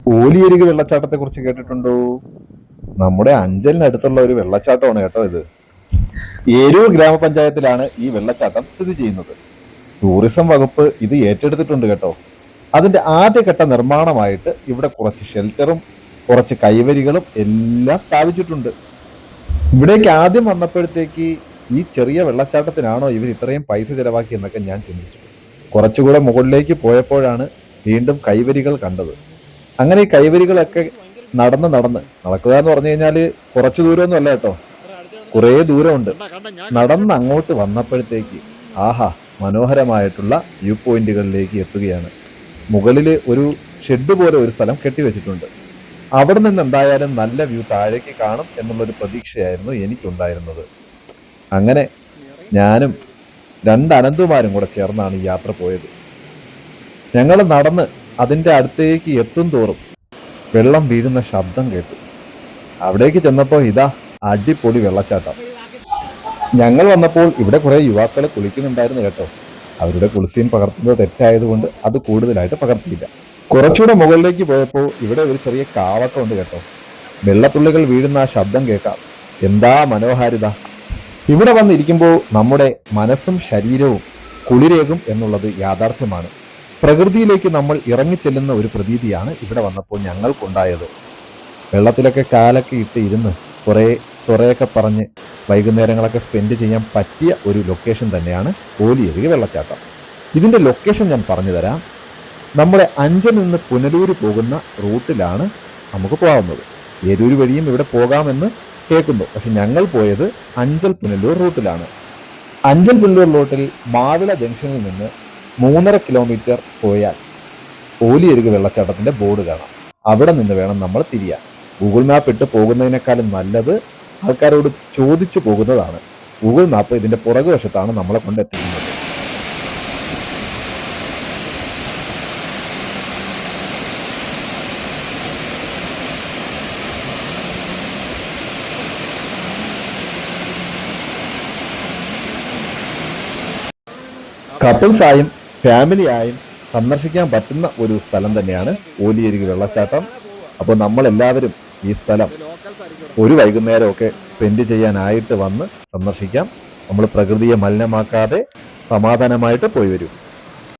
ഓലിയരിക് വെള്ളച്ചാട്ടത്തെ കുറിച്ച് കേട്ടിട്ടുണ്ടോ? നമ്മുടെ അഞ്ചലിനടുത്തുള്ള ഒരു വെള്ളച്ചാട്ടമാണ് കേട്ടോ ഇത്. ഏരൂർ ഗ്രാമപഞ്ചായത്തിലാണ് ഈ വെള്ളച്ചാട്ടം സ്ഥിതി ചെയ്യുന്നത്. ടൂറിസം വകുപ്പ് ഇത് ഏറ്റെടുത്തിട്ടുണ്ട് കേട്ടോ. അതിന്റെ ആദ്യഘട്ട നിർമ്മാണമായിട്ട് ഇവിടെ കുറച്ച് ഷെൽട്ടറും കുറച്ച് കൈവരികളും എല്ലാം സ്ഥാപിച്ചിട്ടുണ്ട്. ഇവിടേക്ക് ആദ്യം വന്നപ്പോഴത്തേക്ക് ഈ ചെറിയ വെള്ളച്ചാട്ടത്തിനാണോ ഇവർ ഇത്രയും പൈസ ചെലവാക്കി എന്നൊക്കെ ഞാൻ ചിന്തിച്ചു. കുറച്ചുകൂടെ മുകളിലേക്ക് പോയപ്പോഴാണ് വീണ്ടും കൈവരികൾ കണ്ടത്. അങ്ങനെ ഈ കൈവരികളൊക്കെ നടക്കുക എന്ന് പറഞ്ഞു കഴിഞ്ഞാൽ കുറച്ചു ദൂരമൊന്നും അല്ല കേട്ടോ, കുറേ ദൂരമുണ്ട്. നടന്ന് അങ്ങോട്ട് വന്നപ്പോഴത്തേക്ക് ആഹാ, മനോഹരമായിട്ടുള്ള വ്യൂ പോയിന്റുകളിലേക്ക് എത്തുകയാണ്. മുകളിൽ ഒരു ഷെഡ് പോലെ ഒരു സ്ഥലം കെട്ടിവെച്ചിട്ടുണ്ട്. അവിടെ നിന്ന് എന്തായാലും നല്ല വ്യൂ താഴേക്ക് കാണും എന്നുള്ളൊരു പ്രതീക്ഷയായിരുന്നു എനിക്കുണ്ടായിരുന്നത്. അങ്ങനെ ഞാനും രണ്ട് അനന്തുമാരും കൂടെ ചേർന്നാണ് ഈ യാത്ര പോയത്. ഞങ്ങൾ നടന്ന് അതിൻ്റെ അടുത്തേക്ക് എത്തും തോറും വെള്ളം വീഴുന്ന ശബ്ദം കേട്ടു. അവിടേക്ക് ചെന്നപ്പോൾ ഇതാ അടിപൊളി വെള്ളച്ചാട്ടം. ഞങ്ങൾ വന്നപ്പോൾ ഇവിടെ കുറെ യുവാക്കൾ കുളിക്കുന്നുണ്ടായിരുന്നു കേട്ടോ. അവരുടെ കുളിസീൻ പകർത്തുന്നത് തെറ്റായതുകൊണ്ട് അത് കൂടുതലായിട്ട് പകർത്തിയില്ല. കുറച്ചുകൂടെ മുകളിലേക്ക് പോയപ്പോൾ ഇവിടെ ഒരു ചെറിയ കാവക്കം ഉണ്ട് കേട്ടോ. വെള്ളത്തുള്ളികൾ വീഴുന്ന ആ ശബ്ദം കേൾക്കാം. എന്താ മനോഹാരിത! ഇവിടെ വന്നിരിക്കുമ്പോൾ നമ്മുടെ മനസ്സും ശരീരവും കുളിരേകും എന്നുള്ളത് യാഥാർത്ഥ്യമാണ്. പ്രകൃതിയിലേക്ക് നമ്മൾ ഇറങ്ങിച്ചെല്ലുന്ന ഒരു പ്രതീതിയാണ് ഇവിടെ വന്നപ്പോൾ ഞങ്ങൾക്കുണ്ടായത്. വെള്ളത്തിലൊക്കെ കാലൊക്കെ ഇട്ട് ഇരുന്ന് കുറേ ചൊറയൊക്കെ പറഞ്ഞ് വൈകുന്നേരങ്ങളൊക്കെ സ്പെൻഡ് ചെയ്യാൻ പറ്റിയ ഒരു ലൊക്കേഷൻ തന്നെയാണ് ഓലിയരിക് വെള്ളച്ചാട്ടം. ഇതിൻ്റെ ലൊക്കേഷൻ ഞാൻ പറഞ്ഞു തരാം. നമ്മുടെ അഞ്ചൽ നിന്ന് പുനലൂർ പോകുന്ന റൂട്ടിലാണ് നമുക്ക് പോകാവുന്നത്. ഏരൂര് വഴിയും ഇവിടെ പോകാമെന്ന് കേൾക്കുന്നു. പക്ഷെ ഞങ്ങൾ പോയത് അഞ്ചൽ പുനലൂർ റൂട്ടിലാണ്. അഞ്ചൽ പുനലൂർ റൂട്ടിൽ മാവിള ജംഗ്ഷനിൽ നിന്ന് 3.5 കിലോമീറ്റർ പോയാൽ ഓലിയരിക് വെള്ളച്ചാട്ടത്തിന്റെ ബോർഡ് കാണാം. അവിടെ നിന്ന് വേണം നമ്മൾ തിരിയാൻ. ഗൂഗിൾ മാപ്പ് ഇട്ട് പോകുന്നതിനേക്കാളും നല്ലത് ആൾക്കാരോട് ചോദിച്ചു പോകുന്നതാണ്. ഗൂഗിൾ മാപ്പ് ഇതിന്റെ പുറകുവശത്താണ് നമ്മളെ കൊണ്ട് എത്തിക്കുന്നത്. കപ്പിൾസായും ഫാമിലിയായും സന്ദർശിക്കാൻ പറ്റുന്ന ഒരു സ്ഥലം തന്നെയാണ് ഓലിയരിക് വെള്ളച്ചാട്ടം. അപ്പോൾ നമ്മളെല്ലാവരും ഈ സ്ഥലം ഒരു വൈകുന്നേരമൊക്കെ സ്പെൻഡ് ചെയ്യാനായിട്ട് വന്ന് സന്ദർശിക്കാം. നമ്മൾ പ്രകൃതിയെ മലിനമാക്കാതെ സമാധാനമായിട്ട് പോയി വരും.